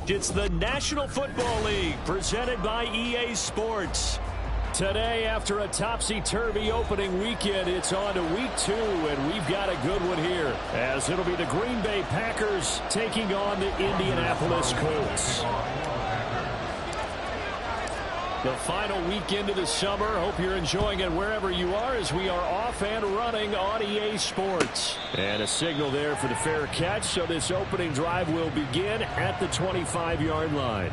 It's the National Football League presented by EA Sports. Today, after a topsy-turvy opening weekend, it's on to week 2, and we've got a good one here, as it'll be the Green Bay Packers taking on the Indianapolis Colts. The final weekend of the summer. Hope you're enjoying it wherever you are, as we are off and running on EA Sports. And a signal there for the fair catch, so this opening drive will begin at the 25-yard line.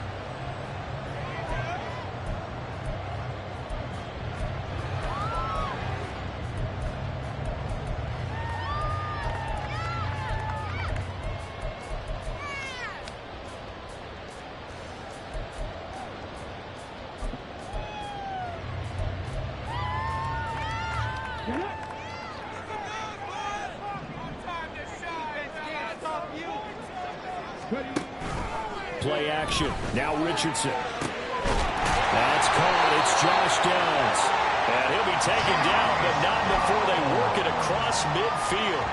Play action. Now Richardson. That's called. It's Josh Downs. And he'll be taken down, but not before they work it across midfield.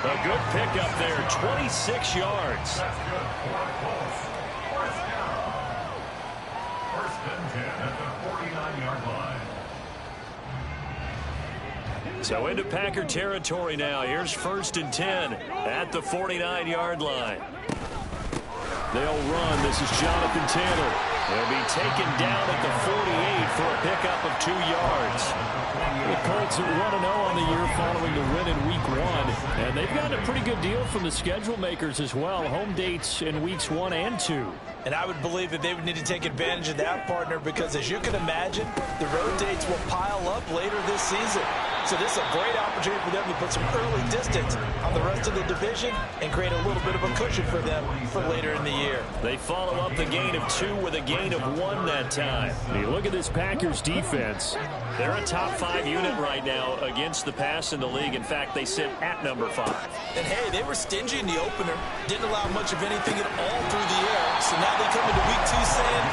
A good pickup there, 26 yards. That's good. First and 10 at the 49-yard line. So into Packer territory now. Here's first and 10 at the 49-yard line. They'll run. This is Jonathan Taylor. He'll be taken down at the 48 for a pickup of 2 yards. The Colts are 1-0 on the year following the win in Week 1. And they've gotten a pretty good deal from the schedule makers as well. Home dates in Weeks 1 and 2. And I would believe that they would need to take advantage of that, partner, because as you can imagine, the road dates will pile up later this season. So this is a great opportunity for them to put some early distance on the rest of the division and create a little bit of a cushion for them for later in the year. They follow up the gain of 2 with a gain of 1 that time. You look at this Packers defense. They're a top 5 unit right now against the pass in the league. In fact, they sit at number 5. And hey, they were stingy in the opener. Didn't allow much of anything at all through the air. So now they come into week 2 saying,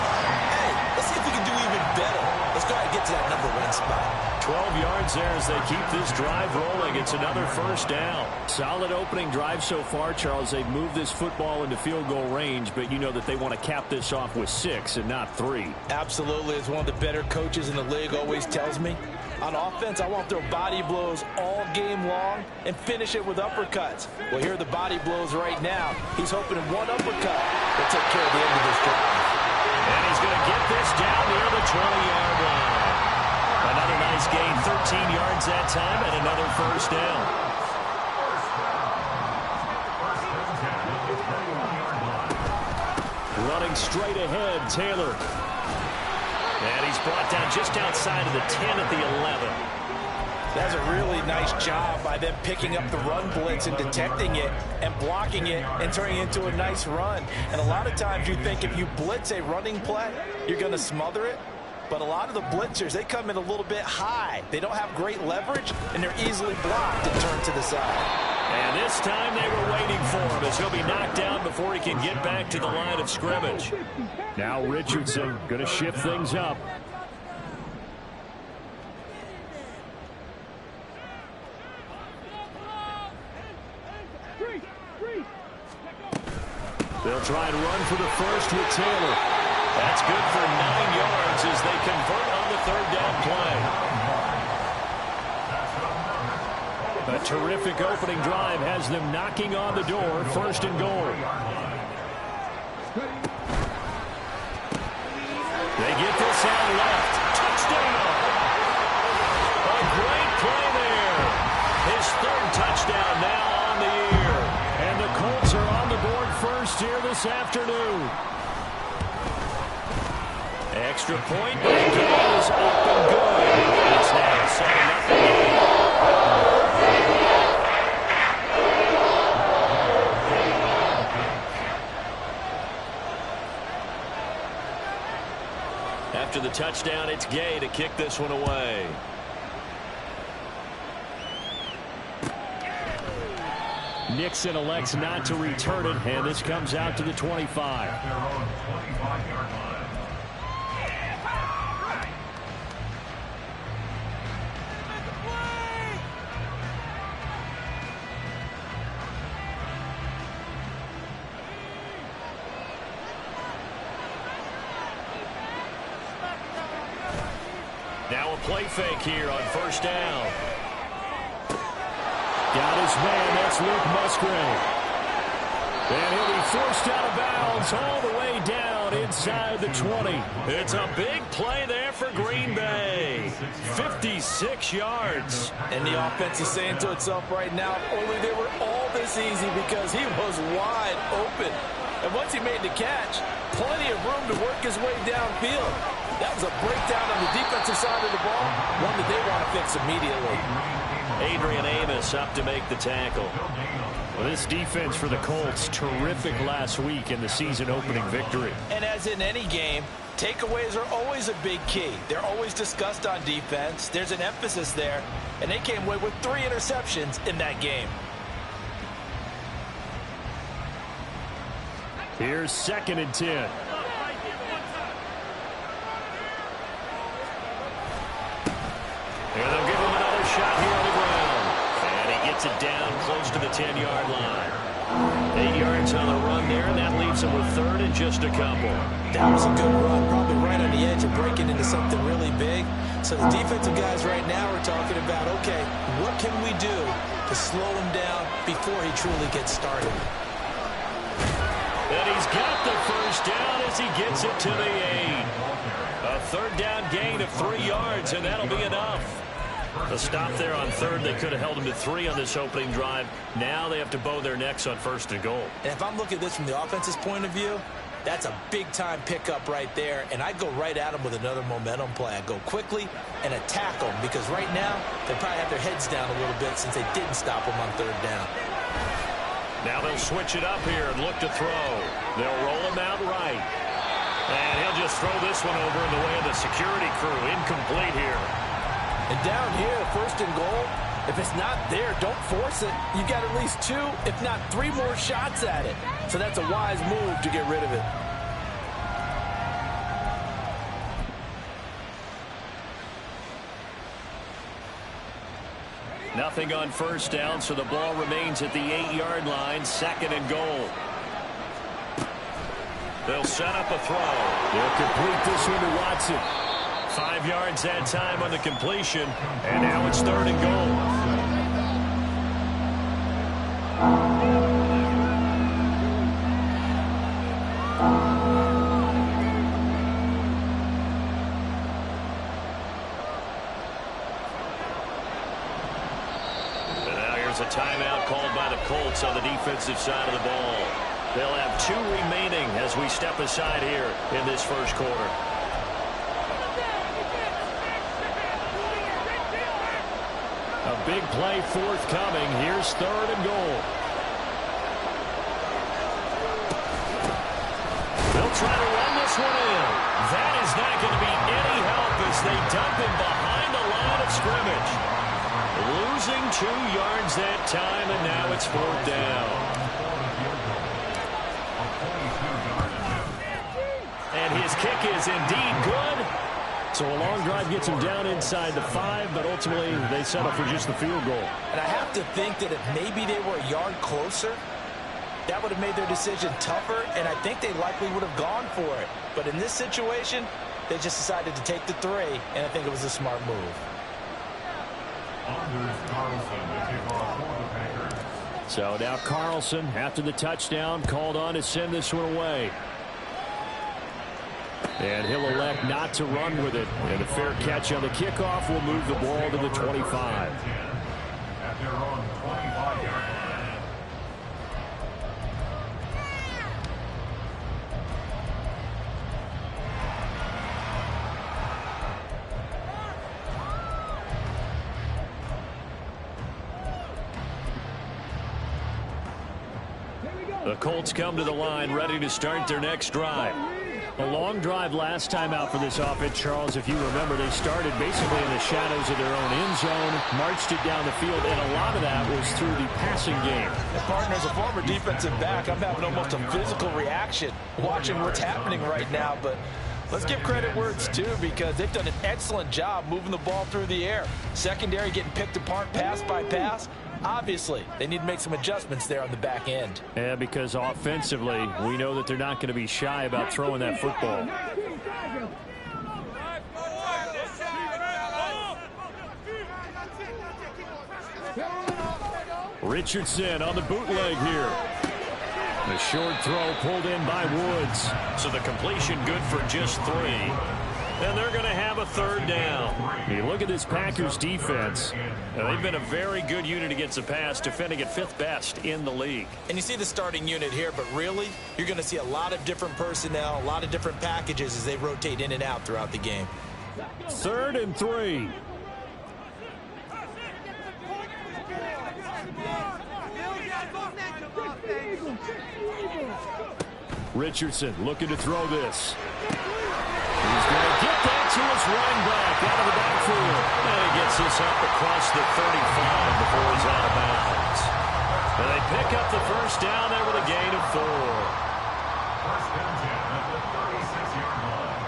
hey, let's see if we can do even better. Let's go ahead and get to that number 1 spot. 12 yards there as they keep this drive rolling. It's another first down. Solid opening drive so far, Charles. They've moved this football into field goal range, but you know that they want to cap this off with 6 and not 3. Absolutely. As one of the better coaches in the league always tells me, on offense, I want to throw body blows all game long and finish it with uppercuts. Well, here are the body blows right now. He's hoping in one uppercut will take care of the end of this drive. And he's going to get this down near the 20-yard line. Another nice gain, 13 yards that time, and another first down. Running straight ahead, Taylor. And he's brought down just outside of the 10 at the 11. That's a really nice job by them picking up the run blitz and detecting it and blocking it and turning it into a nice run. And a lot of times you think if you blitz a running play, you're going to smother it. But a lot of the blitzers, they come in a little bit high. They don't have great leverage, and they're easily blocked and turned to the side. And this time they were waiting for him, as he'll be knocked down before he can get back to the line of scrimmage. Now Richardson going to shift things up. They'll try and run for the first with Taylor. That's good for 9 yards as they convert on the third down play. A terrific opening drive has them knocking on the door, first and goal. They get this out left. Touchdown! A great play there. His third touchdown now on the year. And the Colts are on the board first here this afternoon. Extra point, but it goes up and good. It's now 7-0 game. After the touchdown, it's Gay to kick this one away. Nixon elects not to return it, and this comes out to the 25. Now a play fake here on first down. Got his man. That's Luke Musgrave. And he'll be forced out of bounds all the way down inside the 20. It's a big play there for Green Bay. 56 yards. And the offense is saying to itself right now, only they were all this easy because he was wide open. And once he made the catch, plenty of room to work his way downfield. That was a breakdown on the defensive side of the ball, one that they want to fix immediately. Adrian Amos up to make the tackle. Well, this defense for the Colts, terrific last week in the season-opening victory. And as in any game, takeaways are always a big key. They're always discussed on defense. There's an emphasis there, and they came away with 3 interceptions in that game. Here's 2nd and 10. And they'll give him another shot here on the ground. And he gets it down close to the 10-yard line. 8 yards on the run there, and that leaves him with 3rd and just a couple. That was a good run, probably right on the edge of breaking into something really big. So the defensive guys right now are talking about, okay, what can we do to slow him down before he truly gets started? And he's got the first down as he gets it to the 8. A 3rd down gain of 3 yards, and that'll be enough. The stop there on 3rd, they could have held him to 3 on this opening drive. Now they have to bow their necks on 1st and goal. And if I'm looking at this from the offense's point of view, that's a big-time pickup right there, and I go right at him with another momentum play. I go quickly and attack them because right now they probably have their heads down a little bit since they didn't stop him on 3rd down. Now they'll switch it up here and look to throw. They'll roll him out right. And he'll just throw this one over in the way of the security crew. Incomplete here. And down here, 1st and goal, if it's not there, don't force it. You got at least 2, if not 3 more shots at it. So that's a wise move to get rid of it. Nothing on 1st down, so the ball remains at the 8-yard line, 2nd and goal. They'll set up a throw. They'll complete this one to Watson. 5 yards that time on the completion, and now it's 3rd and goal. And now here's a timeout called by the Colts on the defensive side of the ball. They'll have 2 remaining as we step aside here in this 1st quarter. A big play forthcoming. Here's 3rd and goal. They'll try to run this one in. That is not going to be any help as they dump him behind the line of scrimmage. Losing 2 yards that time, and now it's 4th down. And his kick is indeed good. So a long drive gets him down inside the 5, but ultimately they settle for just the field goal. And I have to think that if maybe they were a yard closer, that would have made their decision tougher, and I think they likely would have gone for it. But in this situation, they just decided to take the 3, and I think it was a smart move. So now Carlson, after the touchdown, called on to send this one away. And he'll elect not to run with it. And a fair catch on the kickoff will move the ball to the 25. At their own 25-yard line. The Colts come to the line ready to start their next drive. A long drive last time out for this offense, Charles. If you remember, they started basically in the shadows of their own end zone, marched it down the field, and a lot of that was through the passing game. And partner, as a former defensive back, I'm having almost a physical reaction watching what's happening right now. But let's give credit where it's due because they've done an excellent job moving the ball through the air. Secondary getting picked apart pass by pass. Obviously, they need to make some adjustments there on the back end. Yeah, because offensively, we know that they're not going to be shy about throwing that football. Richardson on the bootleg here. A short throw pulled in by Woods. So the completion good for just 3. And they're going to have a 3rd down. You look at this Packers defense. Now, they've been a very good unit against the pass, defending at 5th best in the league. And you see the starting unit here, but really, you're going to see a lot of different personnel, a lot of different packages as they rotate in and out throughout the game. 3rd and 3. Richardson looking to throw this. He's going to get that to his running back out of the backfield. And he gets this up across the 35 before he's out of bounds. And they pick up the 1st down there with a gain of 4. 1st and 10 at the 36-yard line.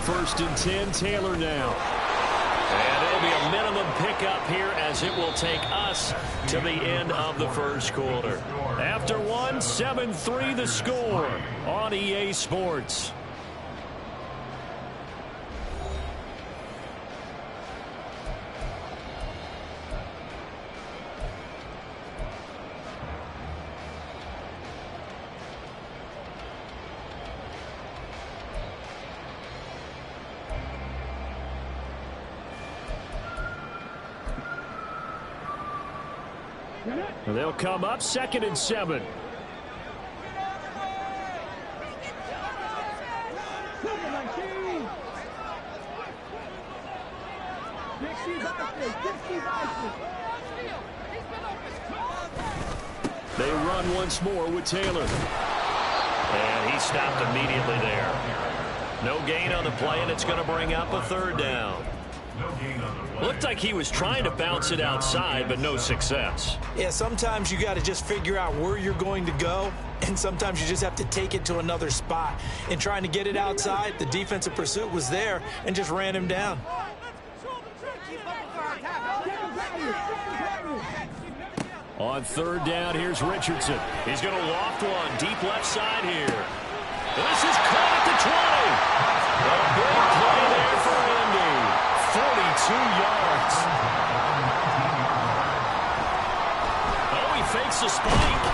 First and 10, Taylor now. And it'll be a minimum pickup here as it will take us to the end of the 1st quarter. After 1, 7-3 the score on EA Sports. They'll come up 2nd and 7. They run once more with Taylor. And he stopped immediately there. No gain on the play, and it's going to bring up a 3rd down. Looked like he was trying to bounce it outside, but no success. Yeah, sometimes you got to just figure out where you're going to go, and sometimes you just have to take it to another spot. In trying to get it outside, the defensive pursuit was there and just ran him down. On 3rd down, here's Richardson. He's going to loft one deep left side here. This is caught at the 20. A big play there for Indy. 42 yards. Oh, he fakes the spike.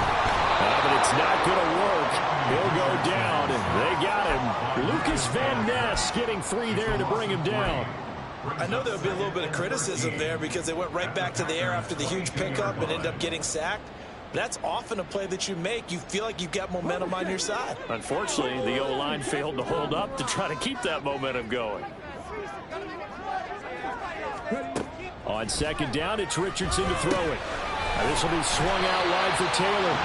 But it's not going to work. He'll go down, and they got him. Lucas Van Ness getting 3 there to bring him down. I know there'll be a little bit of criticism there because they went right back to the air after the huge pickup and ended up getting sacked. That's often a play that you make. You feel like you've got momentum on your side. Unfortunately, the O-line failed to hold up to try to keep that momentum going. On 2nd down, it's Richardson to throw it. This will be swung out wide for Taylor.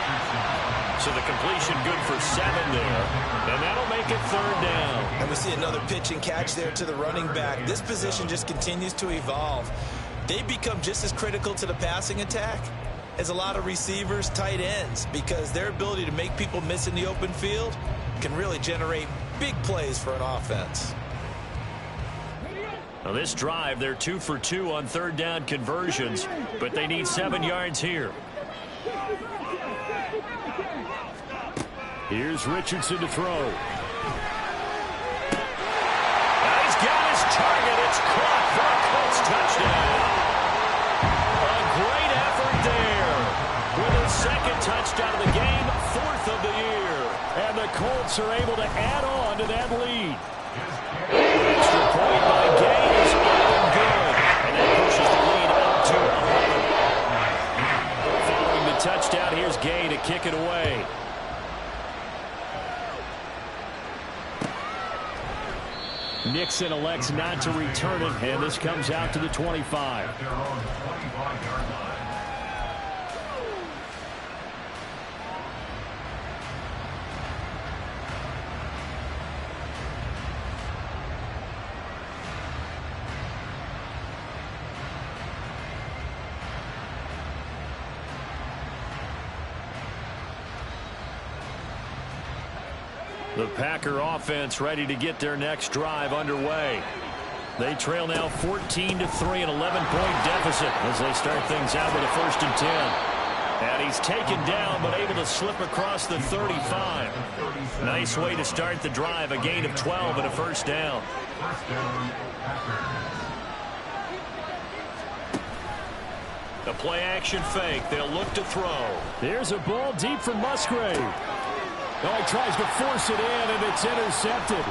So the completion good for 7 there. And that'll make it 3rd down. And we see another pitch and catch there to the running back. This position just continues to evolve. They become just as critical to the passing attack as a lot of receivers, tight ends, because their ability to make people miss in the open field can really generate big plays for an offense. Now this drive, they're 2 for 2 on 3rd down conversions, but they need 7 yards here. Here's Richardson to throw. Now he's got his target. It's caught for a Colts touchdown. A great effort there. With his 2nd touchdown of the game, 4th of the year. And the Colts are able to add on to that lead. Extra point by Gay is up and good. And that pushes the lead up to 11. Following the touchdown, here's Gay to kick it away. Nixon elects not to return it, and this comes out to the 25. At their own 25-yard line. The Packer offense ready to get their next drive underway. They trail now 14-3, an 11-point deficit as they start things out with a 1st and 10. And he's taken down, but able to slip across the 35. Nice way to start the drive. A gain of 12 and a first down. A play-action fake. They'll look to throw. There's a ball deep from Musgrave. Oh, he tries to force it in, and it's intercepted.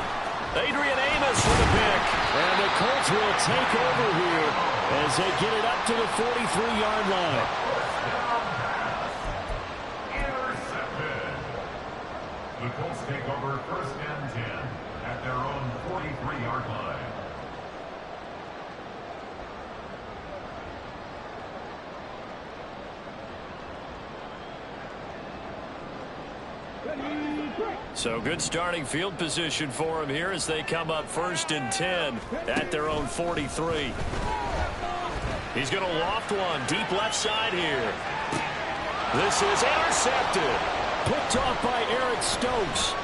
Adrian Amos with a pick. And the Colts will take over here as they get it up to the 43-yard line. Intercepted. The Colts take over first and 10 at their own 43-yard line. So good starting field position for him here as they come up first and 10 at their own 43. He's going to loft one deep left side here. This is intercepted. Picked off by Eric Stokes.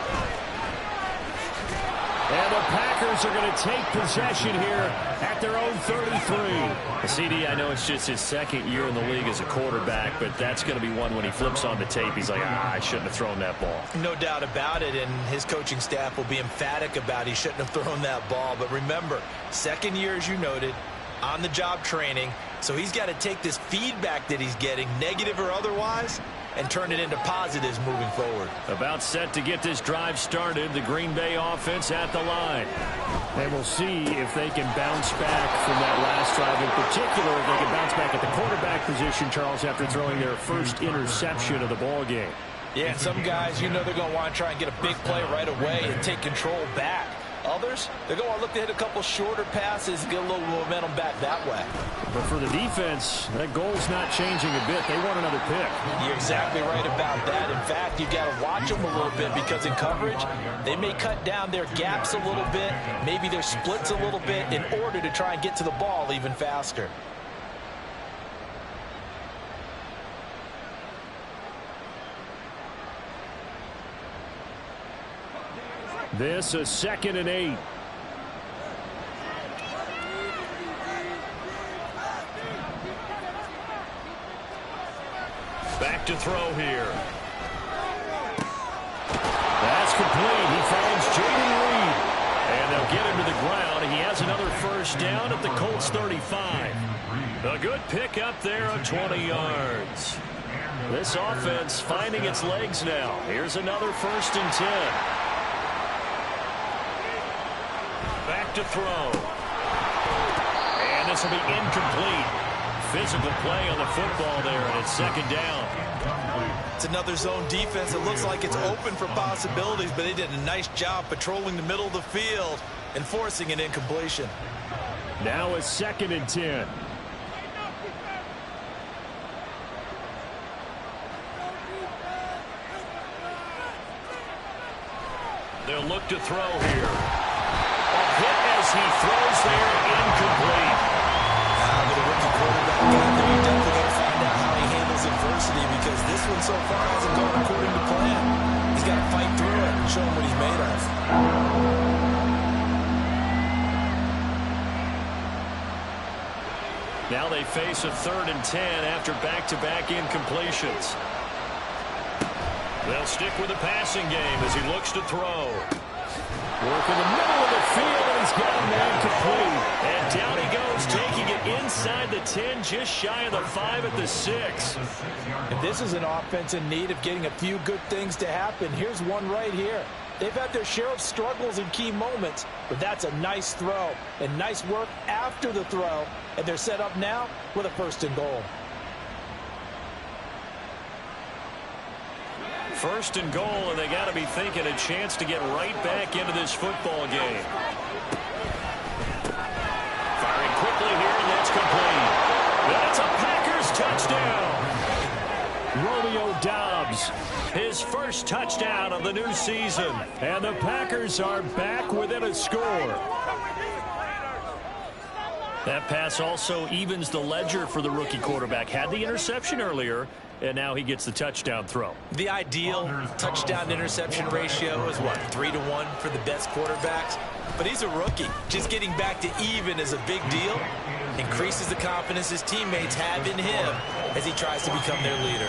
And the Packers are going to take possession here at their own 33. CD, I know it's just his second year in the league as a quarterback, but that's going to be one when he flips on the tape. He's like, I shouldn't have thrown that ball. No doubt about it, and his coaching staff will be emphatic about he shouldn't have thrown that ball. But remember, second year, as you noted, on-the-job training, so he's got to take this feedback that he's getting, negative or otherwise, and turn it into positives moving forward. About set to get this drive started, the Green Bay offense at the line. And we'll see if they can bounce back from that last drive. In particular, if they can bounce back at the quarterback position, Charles, after throwing their first interception of the ball game. Yeah, and some guys, you know they're going to want to try and get a big play right away and take control back. Others, they're going to look to hit a couple shorter passes and get a little momentum back that way. But for the defense, that goal's not changing a bit. They want another pick. You're exactly right about that. In fact, you've got to watch them a little bit because in coverage, they may cut down their gaps a little bit, maybe their splits a little bit in order to try and get to the ball even faster. This is 2nd and 8. Back to throw here. That's complete. He finds Jaden Reed. And they'll get him to the ground. He has another first down at the Colts 35. A good pickup there of 20 yards. This offense finding its legs now. Here's another first and 10. Back to throw. And this will be incomplete. Physical play on the football there, and it's 2nd down. It's another zone defense. It looks like it's open for possibilities, but they did a nice job patrolling the middle of the field and forcing an incompletion. Now it's 2nd and 10. They'll look to throw here. Hit as he throws there, incomplete. With a rookie quarterback out there, you definitely got to find out how he handles adversity because this one so far hasn't gone according to plan. He's got to fight through it and show him what he's made of. Now they face a 3rd and 10 after back-to-back incompletions. They'll stick with the passing game as he looks to throw. Work in the middle of the field, and he's got him incomplete. And down he goes, taking it inside the 10, just shy of the 5 at the 6. And this is an offense in need of getting a few good things to happen. Here's one right here. They've had their share of struggles in key moments, but that's a nice throw and nice work after the throw. And they're set up now with a 1st and goal. 1st and goal, and they got to be thinking a chance to get right back into this football game. Firing quickly here, and that's complete. That's a Packers touchdown. Romeo Doubs, his first touchdown of the new season. And the Packers are back within a score. That pass also evens the ledger for the rookie quarterback. Had the interception earlier, and now he gets the touchdown throw. The ideal touchdown-interception ratio is, what, 3-to-1 for the best quarterbacks? But he's a rookie. Just getting back to even is a big deal. Increases the confidence his teammates have in him as he tries to become their leader.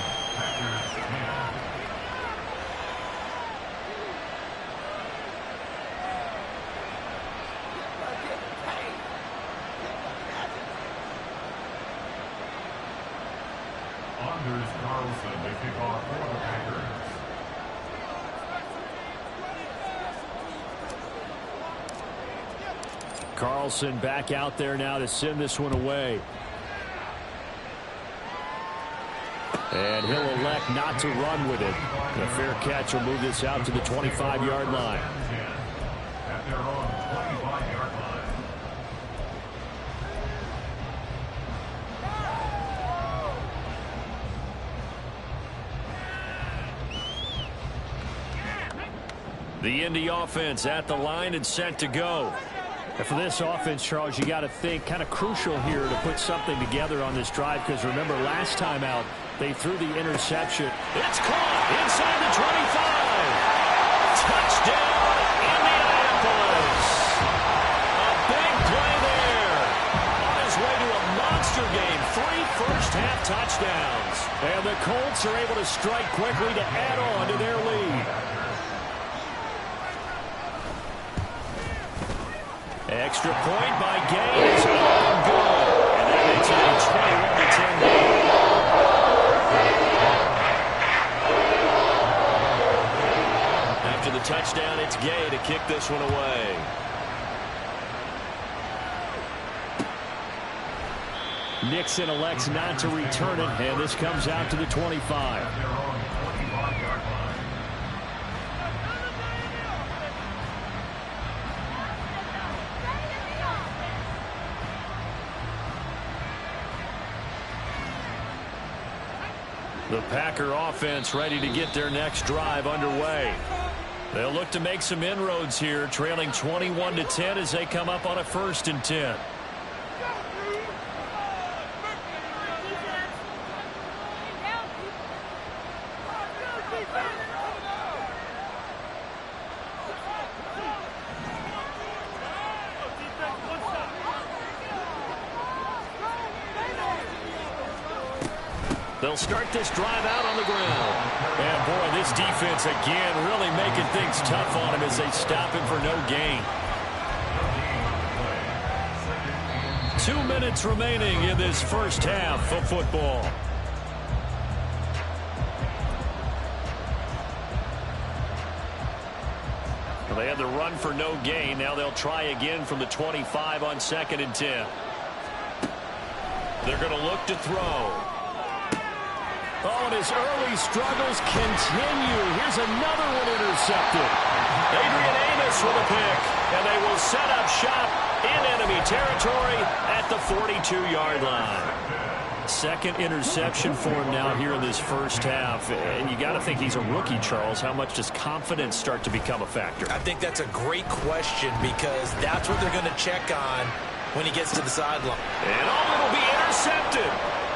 Anders Carlson to kick off for the Packers. Carlson back out there now to send this one away. And he'll elect not to run with it. The fair catch will move this out to the 25-yard line. At their own 25-yard line. The Indy offense at the line and set to go. And for this offense, Charles, you got to think kind of crucial here to put something together on this drive, because remember last time out they threw the interception. It's caught inside the 25. Touchdown, Indianapolis. A big play there. On his way to a monster game. 3 first-half touchdowns. And the Colts are able to strike quickly to add on to their lead. Extra point by Gay is good. And that makes it a 21-10 game. After the touchdown, it's Gay to kick this one away. Nixon elects not to return it, and this comes out to the 25. The Packer offense ready to get their next drive underway. They'll look to make some inroads here, trailing 21-10 as they come up on a 1st and 10. They'll start this drive out on the ground. And, boy, this defense again really making things tough on him as they stop him for no gain. 2 minutes remaining in this first half of football. Well, they had the run for no gain. Now they'll try again from the 25 on 2nd and 10. They're going to look to throw. Oh, and his early struggles continue. Here's another one intercepted. Adrian Amos with a pick, and they will set up shop in enemy territory at the 42-yard line. 2nd interception for him now here in this first half. And you got to think he's a rookie, Charles. How much does confidence start to become a factor? I think that's a great question, because that's what they're going to check on when he gets to the sideline. And it'll be intercepted.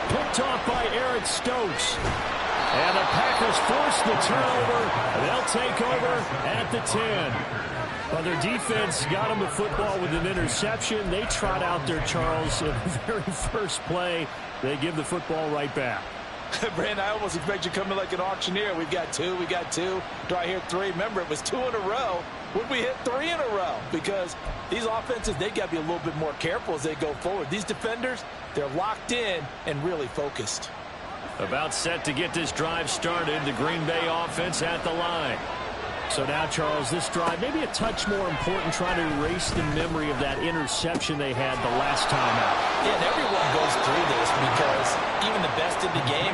Picked off by Eric Stokes. And the Packers force the turnover. They'll take over at the 10. Well, their defense got them the football with an interception. They trot out there, Charles, in the very first play. They give the football right back. Brandon, I almost expect you coming like an auctioneer. We've got 2, we got 2. Do I hear 3? Remember, it was 2 in a row. Would we hit 3 in a row? Because these offenses, they got to be a little bit more careful as they go forward. These defenders, they're locked in and really focused. About set to get this drive started. The Green Bay offense at the line. So now, Charles, this drive maybe a touch more important, trying to erase the memory of that interception they had the last time out. Yeah, and everyone goes through this, because even the best in the game,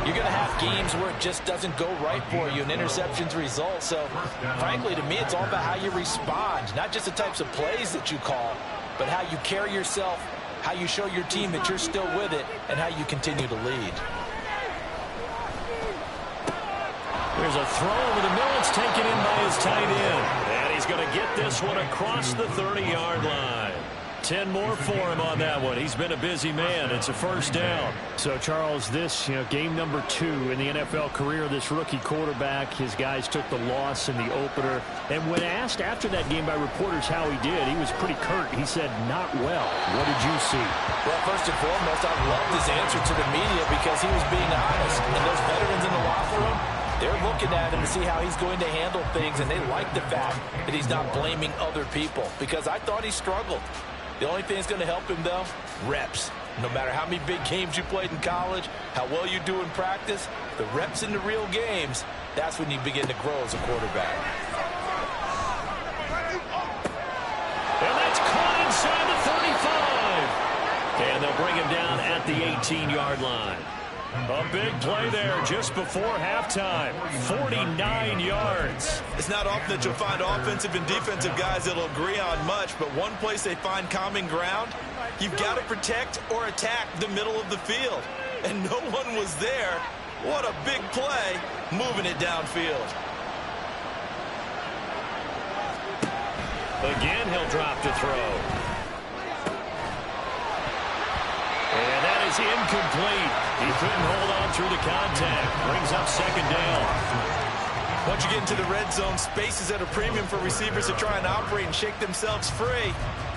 you're going to have games where it just doesn't go right for you, and interceptions result. So, frankly, to me, it's all about how you respond, not just the types of plays that you call, but how you carry yourself, how you show your team that you're still with it, and how you continue to lead. There's a throw over the middle. It's taken in by his tight end. And he's going to get this one across the 30-yard line. 10 more for him on that one. He's been a busy man. It's a first down. So, Charles, this, game number 2 in the NFL career, this rookie quarterback, his guys took the loss in the opener. And when asked after that game by reporters how he did, he was pretty curt. He said, not well. What did you see? Well, first and foremost, I loved his answer to the media, because he was being honest. And those veterans in the locker room, they're looking at him to see how he's going to handle things, and they like the fact that he's not blaming other people, because I thought he struggled. The only thing that's going to help him, though, reps. No matter how many big games you played in college, how well you do in practice, the reps in the real games, that's when you begin to grow as a quarterback. And that's caught inside the 35. And they'll bring him down at the 18-yard line. A big play there just before halftime. 49 yards. It's not often that you'll find offensive and defensive guys that'll agree on much, but one place they find common ground, you've got to protect or attack the middle of the field. And no one was there. What a big play, moving it downfield. Again, he'll drop to throw. And that is incomplete. He couldn't hold on through the contact. Brings up second down. Once you get into the red zone, space is at a premium for receivers to try and operate and shake themselves free.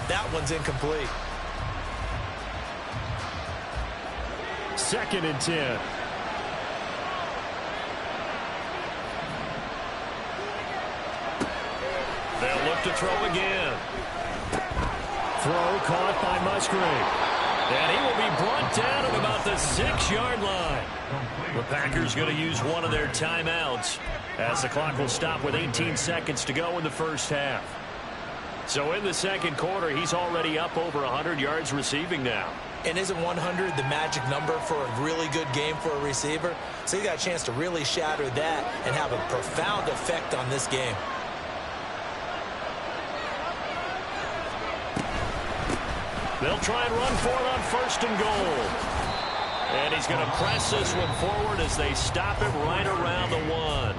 That one's incomplete. 2nd and 10. They'll look to throw again. Throw caught by Musgrave. And he will be brought down at about the 6-yard line. The Packers going to use one of their timeouts as the clock will stop with 18 seconds to go in the first half. So in the second quarter, he's already up over 100 yards receiving now. And isn't 100 the magic number for a really good game for a receiver? So he got a chance to really shatter that and have a profound effect on this game. They'll try and run for it on 1st and goal. And he's going to press this one forward as they stop it right around the 1.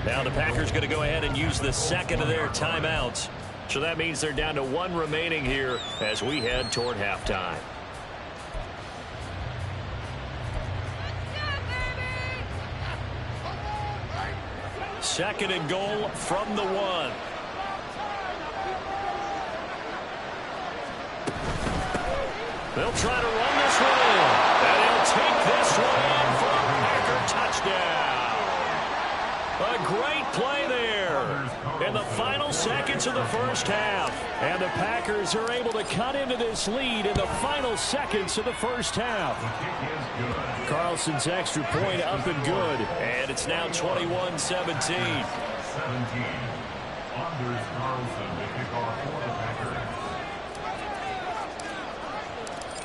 Now the Packers going to go ahead and use the second of their timeouts. So that means they're down to 1 remaining here as we head toward halftime. Second and goal from the 1. They'll try to run this one in. And he'll take this one in for a Packer touchdown. A great play there in the final seconds of the first half. And the Packers are able to cut into this lead in the final seconds of the first half. Carlson's extra point up and good. And it's now 21-17. 17. Anders Carlson, the kickoff for the Packers.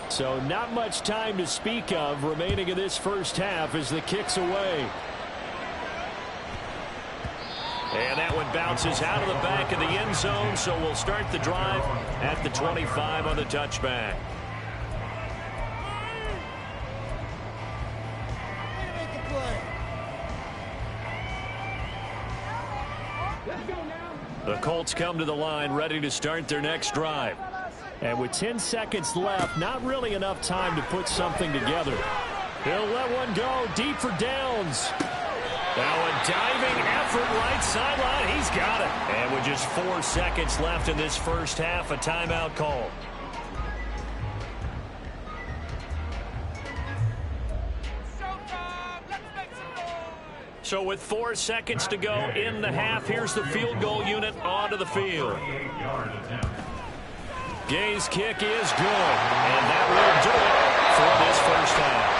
So not much time to speak of remaining in this first half as the kick's away. And that one bounces out of the back of the end zone, so we'll start the drive at the 25 on the touchback. The Colts come to the line ready to start their next drive. And with 10 seconds left, not really enough time to put something together. He'll let one go deep for downs. Now a diving effort right sideline. He's got it. And with just 4 seconds left in this first half, a timeout call. So with 4 seconds to go in the half, here's the field goal unit onto the field. Gay's kick is good, and that will do it for this first half.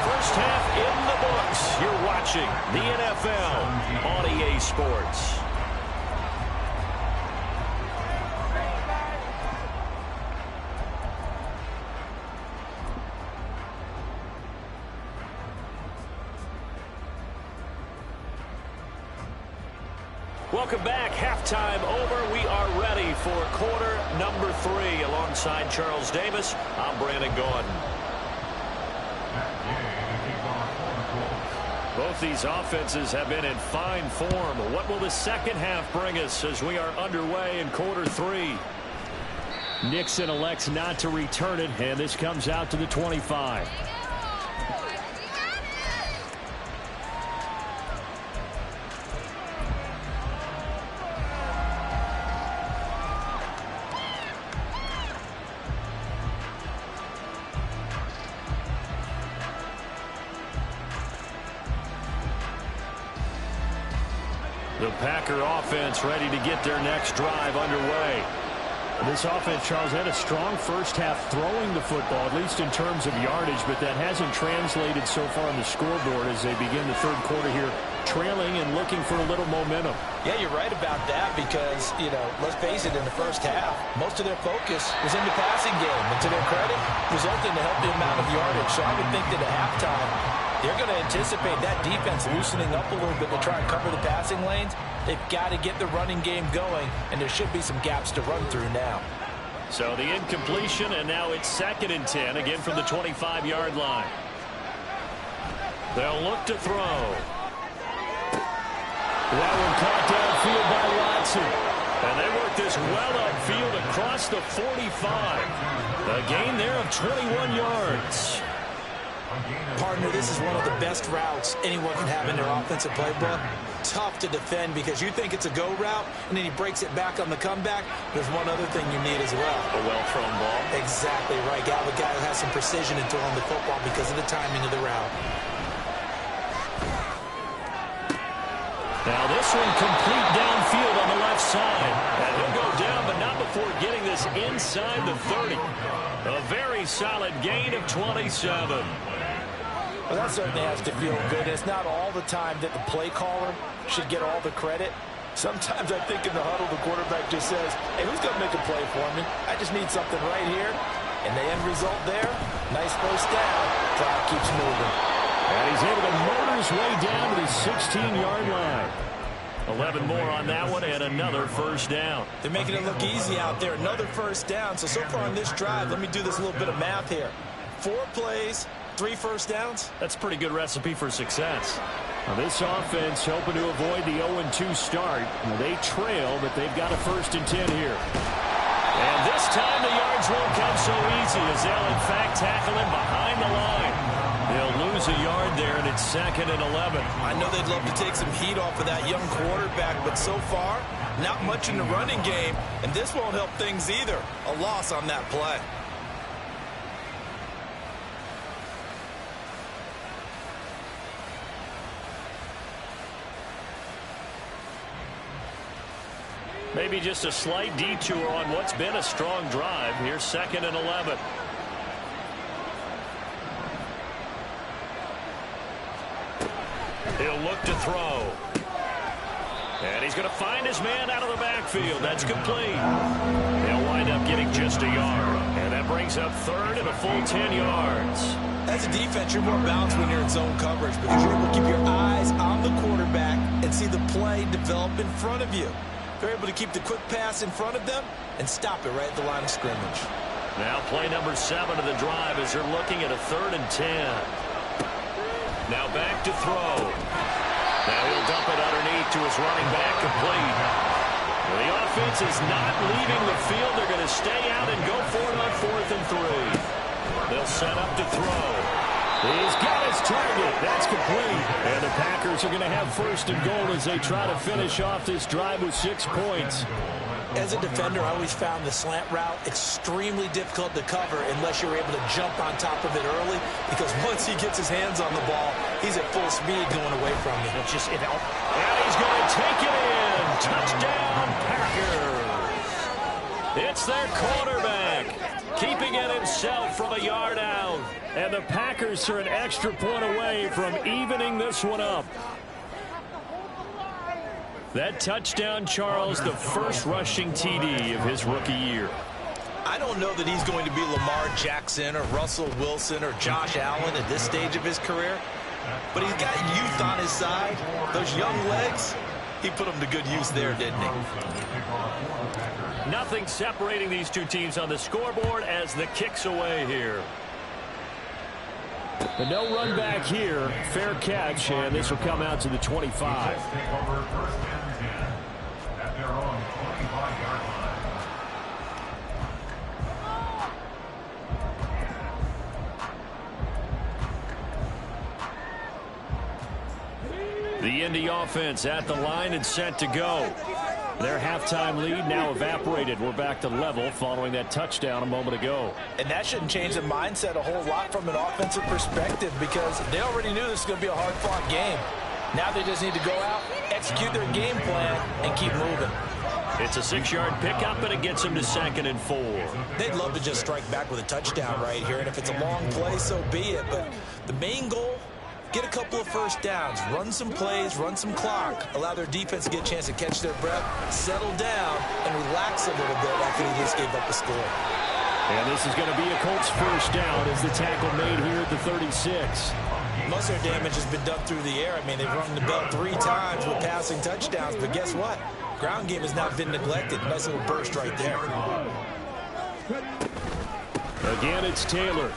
First half in the books. You're watching the NFL on EA Sports. Welcome back. Halftime over. We are ready for quarter number 3. Alongside Charles Davis, I'm Brandon Gordon. Both these offenses have been in fine form. What will the second half bring us as we are underway in quarter 3? Nixon elects not to return it, and this comes out to the 25. The Packer offense ready to get their next drive underway. This offense, Charles, had a strong first half throwing the football, at least in terms of yardage, but that hasn't translated so far on the scoreboard as they begin the third quarter here, trailing and looking for a little momentum. Yeah, you're right about that because, let's face it, in the first half, most of their focus was in the passing game. And to their credit, resulted in a healthy amount of yardage. So I would think that at halftime, they're going to anticipate that defense loosening up a little bit to try and cover the passing lanes. They've got to get the running game going, and there should be some gaps to run through now. So the incompletion, and now it's 2nd and 10, again from the 25-yard line. They'll look to throw. That one caught downfield by Watson. And they work this well upfield across the 45. A gain there of 21 yards. Partner, this is one of the best routes anyone can have in their offensive playbook. Tough to defend because you think it's a go route, and then he breaks it back on the comeback. There's one other thing you need as well. A well-thrown ball. Exactly right. Got a guy who has some precision in throwing the football because of the timing of the route. Now this one complete downfield on the left side. And he'll go down, but not before getting this inside the 30. A very solid gain of 27. Well, that certainly has to feel good. It's not all the time that the play caller should get all the credit. Sometimes I think in the huddle, the quarterback just says, hey, who's going to make a play for me? I just need something right here. And the end result there, nice first down. Clock keeps moving. And he's able to motor his way down to the 16-yard line. 11 more on that one and another first down. They're making it look easy out there. Another first down. So far on this drive, let me do this little bit of math here. 4 plays, 3 first downs. That's a pretty good recipe for success. Now this offense hoping to avoid the 0-2 start. Now they trail, but they've got a 1st and 10 here. And this time the yards won't come so easy as they'll in fact tackle him behind the line. They'll lose a yard there, and it's 2nd and 11. I know they'd love to take some heat off of that young quarterback, but so far, not much in the running game, and this won't help things either. A loss on that play. Maybe just a slight detour on what's been a strong drive. Here's 2nd and 11. He'll look to throw. And he's going to find his man out of the backfield. That's complete. They'll wind up getting just a yard. And that brings up 3rd and a full 10 yards. As a defense, you're more balanced when you're in zone coverage because you're able to keep your eyes on the quarterback and see the play develop in front of you. They're able to keep the quick pass in front of them and stop it right at the line of scrimmage. Now play number 7 of the drive as they're looking at a 3rd and 10. Now back to throw. Now he'll dump it underneath to his running back, complete. The offense is not leaving the field. They're going to stay out and go for it on 4th and 3. They'll set up to throw. He's got his target. That's complete. And the Packers are going to have 1st and goal as they try to finish off this drive with 6 points. As a defender, I always found the slant route extremely difficult to cover unless you're able to jump on top of it early, because once he gets his hands on the ball, he's at full speed going away from you. And he's going to take it in. Touchdown, Packers. It's their quarterback, keeping it himself from a yard out. And the Packers are an extra point away from evening this one up. That touchdown, Charles, the first rushing TD of his rookie year. I don't know that he's going to be Lamar Jackson or Russell Wilson or Josh Allen at this stage of his career, but he's got youth on his side. Those young legs, he put them to good use there, didn't he? Nothing separating these two teams on the scoreboard as the kick's away here. But no run back here. Fair catch, and this will come out to the 25. At their own 25-yard line. The Indy offense at the line and set to go. Their halftime lead now evaporated. We're back to level following that touchdown a moment ago. And that shouldn't change the mindset a whole lot from an offensive perspective because they already knew this was going to be a hard-fought game. Now they just need to go out, execute their game plan, and keep moving. It's a 6-yard pickup, and it gets him to 2nd and 4. They'd love to just strike back with a touchdown right here, and if it's a long play, so be it. But the main goal, get a couple of first downs, run some plays, run some clock, allow their defense to get a chance to catch their breath, settle down, and relax a little bit after they just gave up the score. And this is going to be a Colts first down as the tackle made here at the 36. Most of their damage has been done through the air. I mean, they've rung the bell 3 times with passing touchdowns, but guess what? Ground game has not been neglected. Nice little burst right there. Again, it's Taylor.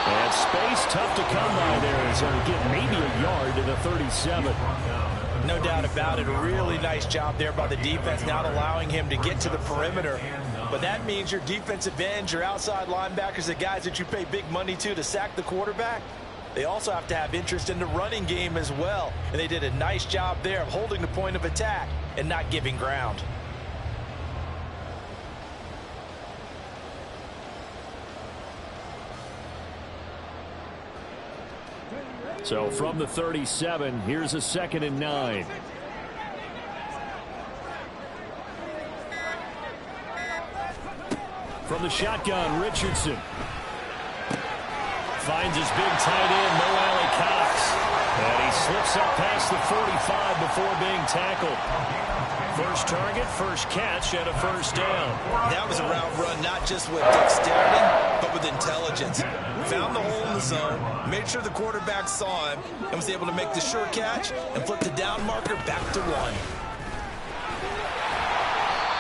And space tough to come by there as he'll get maybe a yard to the 37. No doubt about it. A really nice job there by the defense, not allowing him to get to the perimeter. But that means your defensive ends, your outside linebackers, the guys that you pay big money to sack the quarterback, they also have to have interest in the running game as well. And they did a nice job there of holding the point of attack and not giving ground. So from the 37, here's a 2nd and 9. From the shotgun, Richardson. Finds his big tight end, Mo Alley-Cox. And he slips up past the 45 before being tackled. First target, first catch, and a first down. That was a route run, not just with dexterity, but with intelligence. Found the hole in the zone, made sure the quarterback saw him, and was able to make the sure catch and flip the down marker back to 1.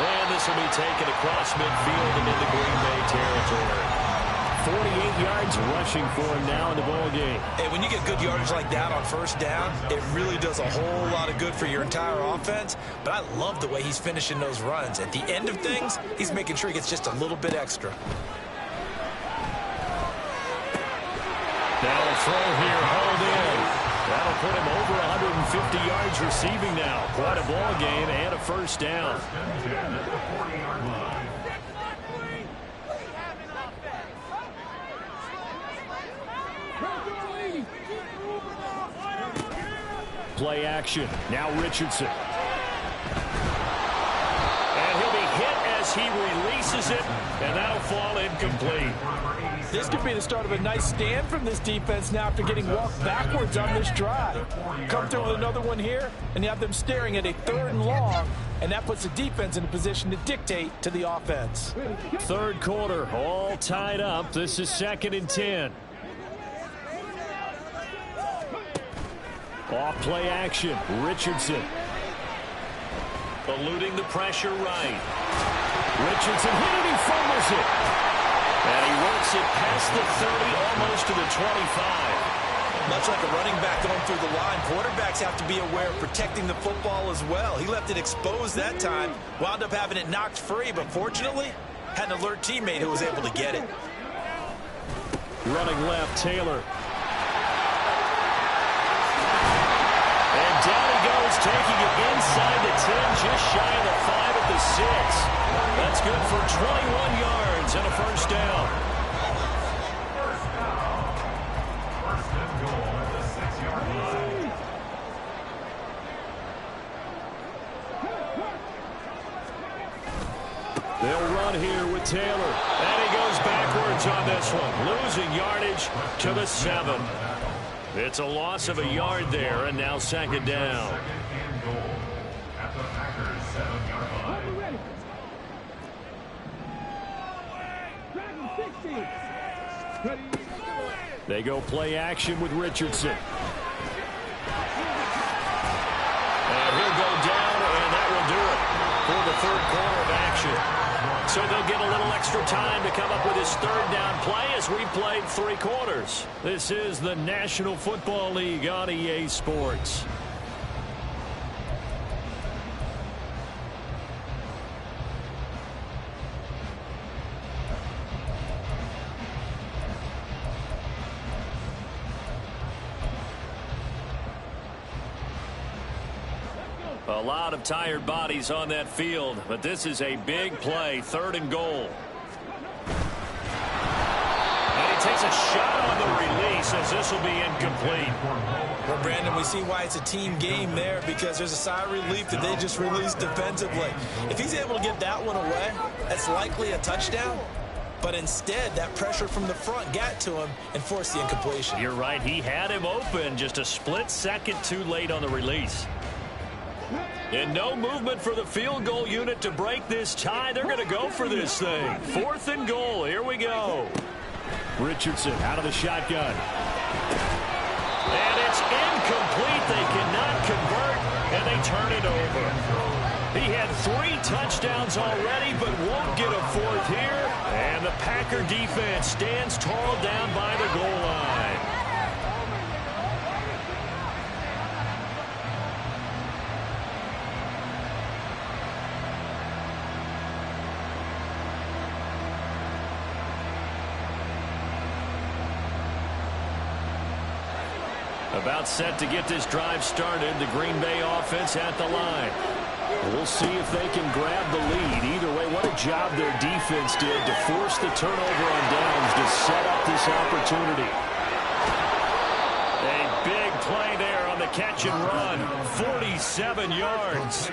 And this will be taken across midfield and into Green Bay territory. 48 yards rushing for him now in the ball game. Hey, when you get good yardage like that on first down, it really does a whole lot of good for your entire offense. But I love the way he's finishing those runs. At the end of things, he's making sure he gets just a little bit extra. Now a throw here, hauled in. That'll put him over 150 yards receiving now. Quite a ball game and a first down. Play action. Now Richardson. And he'll be hit as he releases it, and that'll fall incomplete. This could be the start of a nice stand from this defense now after getting walked backwards on this drive. Come through with another one here, and you have them staring at a 3rd and long, and that puts the defense in a position to dictate to the offense. Third quarter, all tied up. This is 2nd and 10. Off play action, Richardson. Eluding the pressure right. Richardson hit it, he fumbles it. And he works it past the 30, almost to the 25. Much like a running back going through the line, quarterbacks have to be aware of protecting the football as well. He left it exposed that time, wound up having it knocked free, but fortunately, had an alert teammate who was able to get it. Running left, Taylor. And down he goes, taking it inside the 10, just shy of the 5 at the 6. That's good for 21 yards and a first down. First and goal at the 6-yard line. They'll run here with Taylor. And he goes backwards on this one, losing yardage to the 7. It's a loss of a yard there, and now 2nd down. Second and goal at the Packers' 7-yard line. They go play action with Richardson. And he'll go down, and that will do it for the 3rd quarter of action. So they'll get a little extra time to come up with his 3rd down play as we played 3 quarters. This is the National Football League on EA Sports. A lot of tired bodies on that field, but this is a big play, 3rd and goal. And he takes a shot on the release, says this will be incomplete. Well, Brandon, we see why it's a team game there, because there's a sigh of relief that they just released defensively. If he's able to get that one away, that's likely a touchdown. But instead, that pressure from the front got to him and forced the incompletion. You're right. He had him open, just a split second too late on the release. And no movement for the field goal unit to break this tie. They're going to go for this thing. 4th and goal. Here we go. Richardson out of the shotgun. And it's incomplete. They cannot convert, and they turn it over. He had 3 touchdowns already, but won't get a 4th here. And the Packer defense stands tall down by the goal line. About set to get this drive started. The Green Bay offense at the line. We'll see if they can grab the lead. Either way, what a job their defense did to force the turnover on downs to set up this opportunity. A big play there on the catch and run. 47 yards.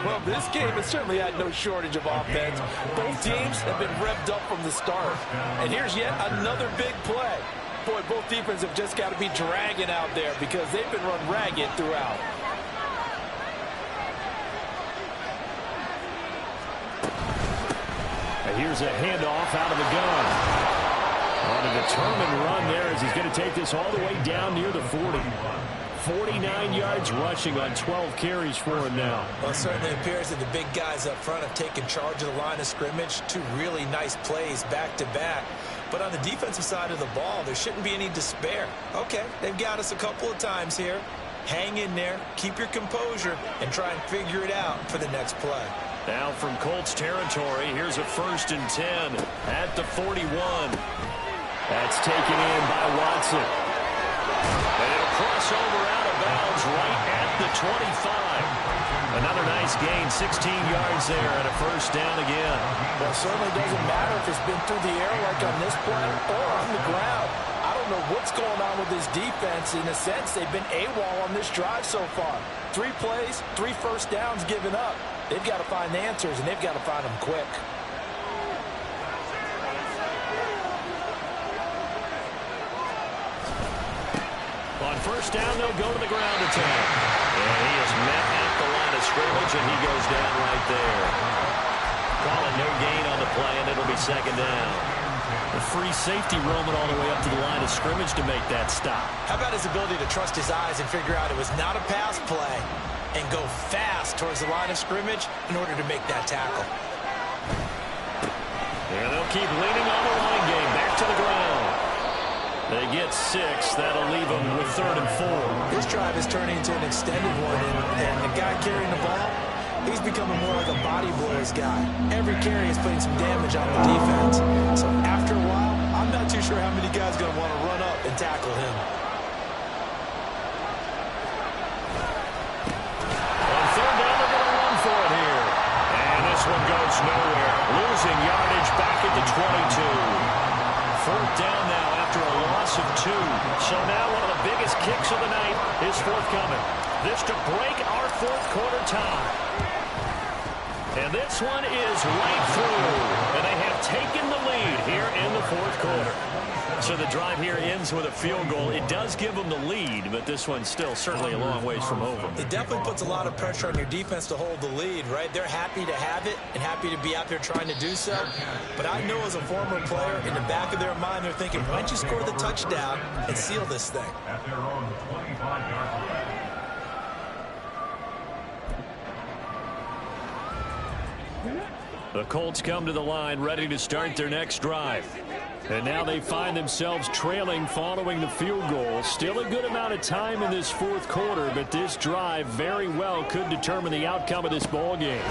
Well, this game has certainly had no shortage of offense. Both teams have been revved up from the start. And here's yet another big play. Boy, both defenses have just got to be dragging out there because they've been run ragged throughout. And here's a handoff out of the gun. On a determined run there as he's going to take this all the way down near the 40. 49 yards rushing on 12 carries for him now. Well, it certainly appears that the big guys up front have taken charge of the line of scrimmage. 2 really nice plays back-to-back. But on the defensive side of the ball, there shouldn't be any despair. Okay, they've got us a couple of times here. Hang in there, keep your composure, and try and figure it out for the next play. Now from Colts territory, here's a 1st and 10 at the 41. That's taken in by Watson. And it'll cross over out of bounds right at the 25. Another nice gain, 16 yards there, and a 1st down again. Well, it certainly doesn't matter if it's been through the air like on this play or on the ground. I don't know what's going on with this defense. In a sense, they've been AWOL on this drive so far. 3 plays, 3 1st downs given up. They've got to find the answers, and they've got to find them quick. On 1st down, they'll go to the ground attack. And he is met at the line of scrimmage, and he goes down right there. Calling no gain on the play, and it'll be 2nd down. A free safety roaming all the way up to the line of scrimmage to make that stop. How about his ability to trust his eyes and figure out it was not a pass play and go fast towards the line of scrimmage in order to make that tackle. And they'll keep leaning on the line game. Back to the ground. They get 6. That'll leave them with 3rd and 4. This drive is turning into an extended one, and the guy carrying the ball, he's becoming more like a body blows guy. Every carry is putting some damage on the defense. So after a while, I'm not too sure how many guys are going to want to run up and tackle him. On 3rd down, they're going to run for it here. And this one goes nowhere. Losing yardage back at the 22. 4th down now after a loss of 2. So now one of the biggest kicks of the night is forthcoming. This to break our 4th quarter tie. And this one is right through. And they have taken the lead here in the 4th quarter. So the drive here ends with a field goal. It does give them the lead, but this one's still certainly a long ways from over. It definitely puts a lot of pressure on your defense to hold the lead, right? They're happy to have it and happy to be out there trying to do so. But I know as a former player, in the back of their mind, they're thinking, why don't you score the touchdown and seal this thing? At their own 25-yard line. The Colts come to the line ready to start their next drive. And now they find themselves trailing following the field goal. Still a good amount of time in this 4th quarter, but this drive very well could determine the outcome of this ball game.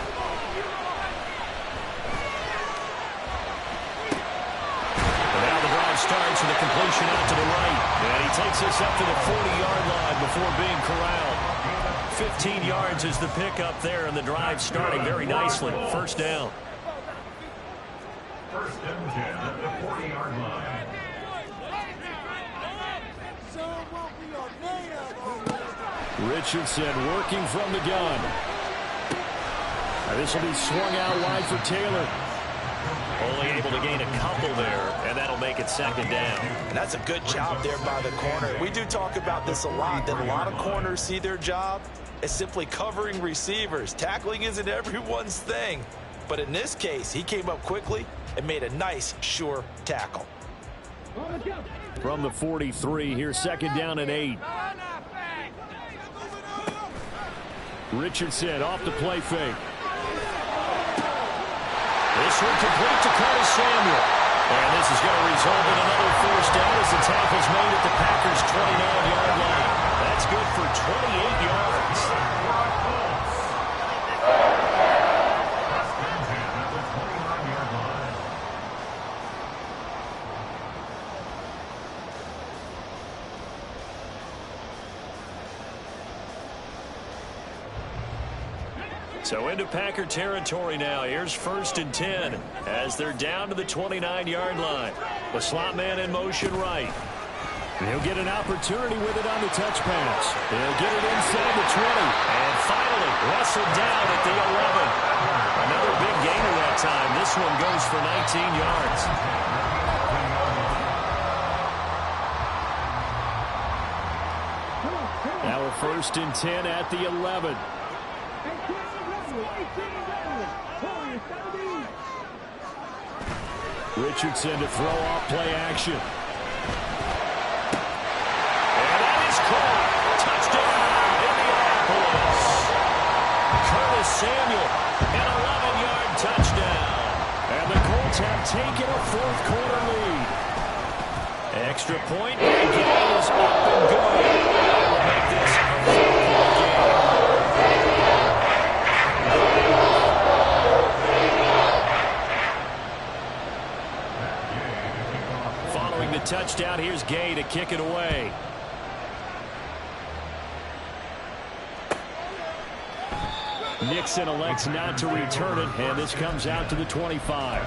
And now the drive starts with a completion out to the right. And he takes this up to the 40-yard line before being corralled. 15 yards is the pickup there, and the drive starting very nicely. 1st down. 1st and 10 at the 40-yard line. Richardson working from the gun. This will be swung out wide for Taylor. Only able to gain a couple there, and that'll make it second down. And that's a good job there by the corner. We do talk about this a lot, that a lot of corners see their job as simply covering receivers. Tackling isn't everyone's thing. But in this case, he came up quickly and made a nice, sure tackle. From the 43, here's second down and 8. Richardson off the play fake. This one complete to Curtis Samuel. And this is going to result in another first down as the tackle's made at the Packers' 29-yard line. That's good for 28 yards. So into Packer territory now. Here's first and 10 as they're down to the 29-yard line. The slot man in motion right. And he'll get an opportunity with it on the touch pass. He'll get it inside the 20. And finally wrestled down at the 11. Another big gainer that time. This one goes for 19 yards. Now a first and 10 at the 11. Richardson to throw off play action. And that is caught. Touchdown, Indianapolis. Curtis Samuel, an 11-yard touchdown. And the Colts have taken a fourth quarter lead. Extra point, and game is up and good. That will make this a 4-point game. Following the touchdown, here's Gay to kick it away. Nixon elects not to return it, and this comes out to the 25.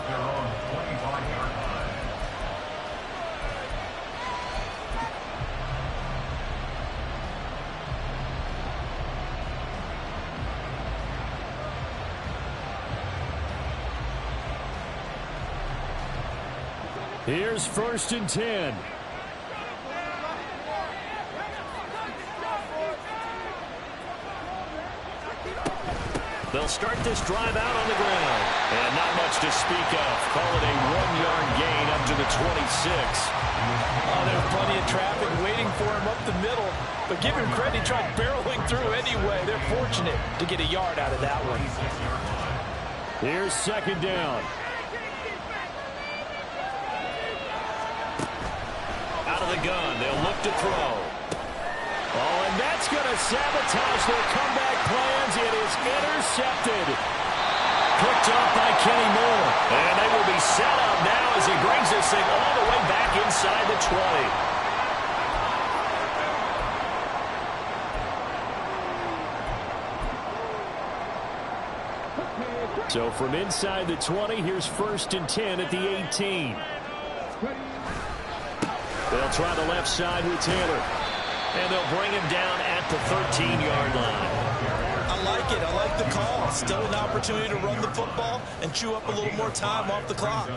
Here's first and 10. They'll start this drive out on the ground. And not much to speak of. Call it a 1-yard gain up to the 26. Oh, there's plenty of traffic waiting for him up the middle. But give him credit, he tried barreling through anyway. They're fortunate to get a yard out of that one. Here's second down. Out of the gun, they'll look to throw. Oh, and that's going to sabotage their comeback plans. It is intercepted. Picked off by Kenny Moore. And they will be set up now as he brings this thing all the way back inside the 20. So from inside the 20, here's first and 10 at the 18. They'll try the left side with Taylor. And they'll bring him down at the 13-yard line. I like it. I like the call. Still an opportunity to run the football and chew up a little more time off the clock.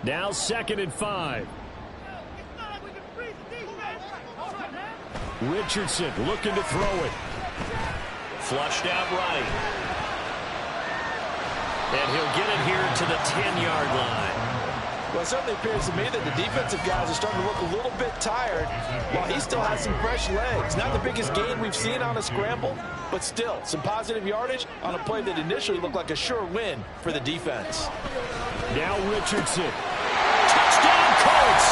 Now second and 5. Richardson looking to throw it. Flushed out right. And he'll get it here to the 10-yard line. Well, it certainly appears to me that the defensive guys are starting to look a little bit tired while he still has some fresh legs. Not the biggest gain we've seen on a scramble, but still some positive yardage on a play that initially looked like a sure win for the defense. Now Richardson. Touchdown, Colts!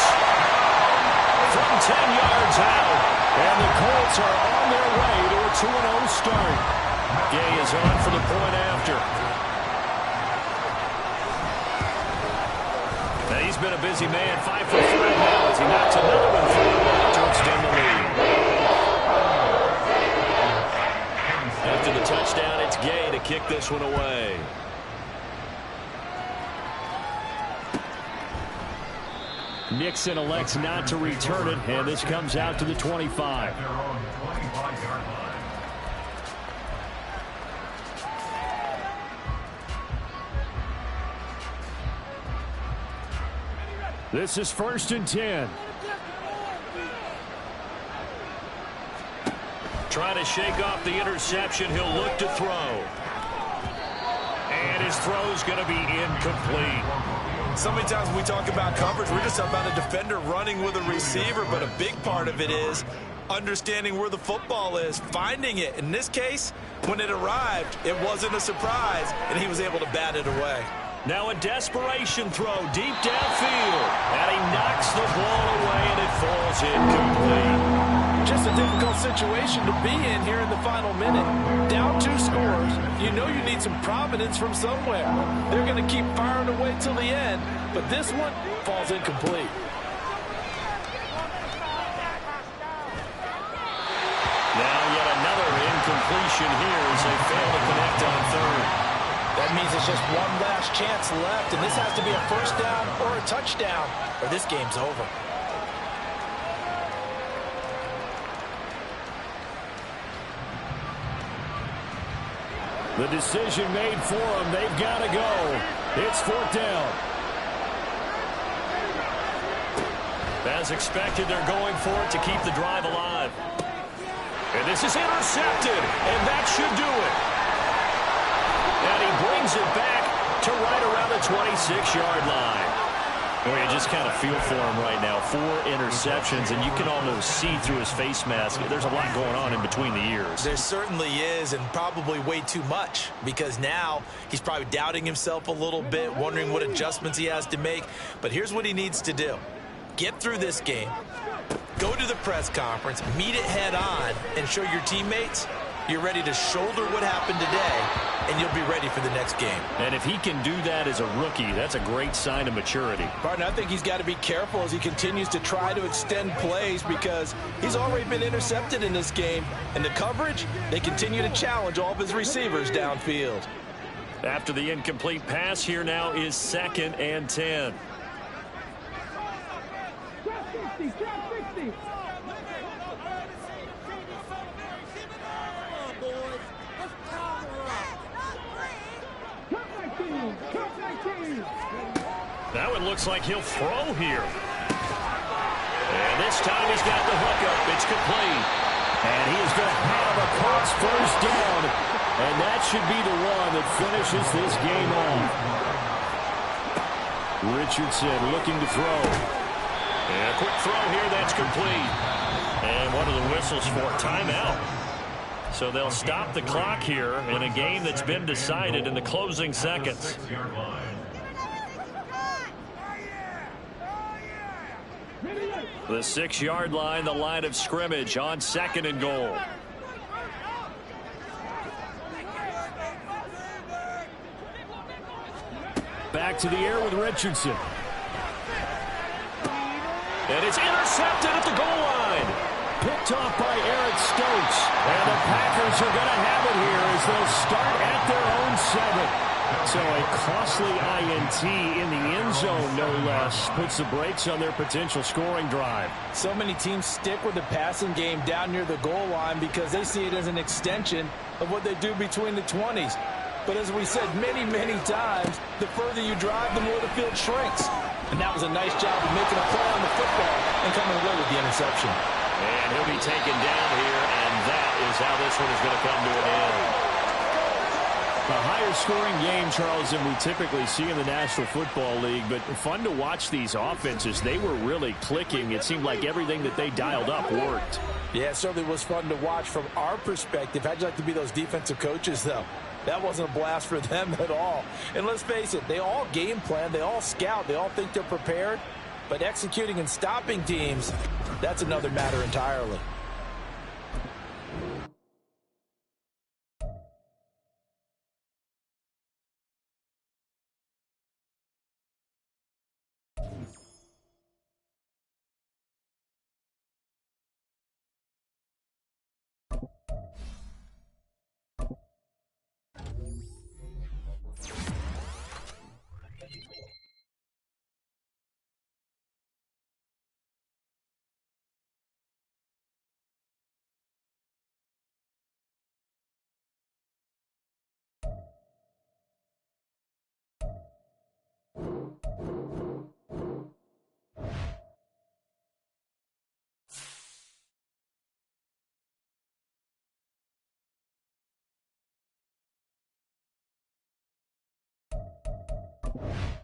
From 10 yards out. And the Colts are on their way to a 2-0 start. Gay is on for the point after. He's been a busy man, 5 for 5 now as he knocks another one through to extend the lead. After the touchdown, it's Gay to kick this one away. Nixon elects not to return it, and this comes out to the 25. Their own 25-yard line. This is 1st and 10. Trying to shake off the interception. He'll look to throw. And his throw's going to be incomplete. So many times when we talk about coverage, we're just about a defender running with a receiver, but a big part of it is understanding where the football is, finding it. In this case, when it arrived, it wasn't a surprise, and he was able to bat it away. Now a desperation throw deep downfield. And he knocks the ball away, and it falls incomplete. Just a difficult situation to be in here in the final minute. Down 2 scores, you know you need some providence from somewhere. They're going to keep firing away till the end, but this one falls incomplete. Now yet another incompletion here as they fail to connect on third. That means it's just one last chance left, and this has to be a first down or a touchdown, or this game's over. The decision made for them. They've got to go. It's 4th down. As expected, they're going for it to keep the drive alive. And this is intercepted, and that should do it. And he brings it back to right around the 26-yard line. Well, you just kind of feel for him right now. 4 interceptions, and you can almost see through his face mask. There's a lot going on in between the ears. There certainly is, and probably way too much, because now he's probably doubting himself a little bit, wondering what adjustments he has to make. But here's what he needs to do. Get through this game, go to the press conference, meet it head on, and show your teammates you're ready to shoulder what happened today, and you'll be ready for the next game. And if he can do that as a rookie, that's a great sign of maturity. Partner, I think he's got to be careful as he continues to try to extend plays because he's already been intercepted in this game. And the coverage, they continue to challenge all of his receivers downfield. After the incomplete pass, here now is 2nd and 10. Now it looks like he'll throw here. And this time he's got the hook up. It's complete. And he is going to have a Colts first down. And that should be the one that finishes this game off. Richardson looking to throw. And a quick throw here. That's complete. And what are the whistles for? Timeout. So they'll stop the clock here in a game that's been decided in the closing seconds. The 6-yard line, the line of scrimmage on 2nd and goal. Back to the air with Richardson. And it's intercepted at the goal line. Picked off by Eric Stokes. And the Packers are going to have it here as they'll start at their own 7. So a costly INT in the end zone, no less, puts the brakes on their potential scoring drive. So many teams stick with the passing game down near the goal line because they see it as an extension of what they do between the 20s. But as we said many, many times, the further you drive, the more the field shrinks. And that was a nice job of making a play on the football and coming away with the interception. And he'll be taken down here, and that is how this one is going to come to an end. A higher scoring game, Charles, than we typically see in the National Football League, but fun to watch these offenses. They were really clicking. It seemed like everything that they dialed up worked. Yeah, it certainly was fun to watch from our perspective. How'd you like to be those defensive coaches, though? That wasn't a blast for them at all. And let's face it, they all game plan, they all scout, they all think they're prepared. But executing and stopping teams, that's another matter entirely. it.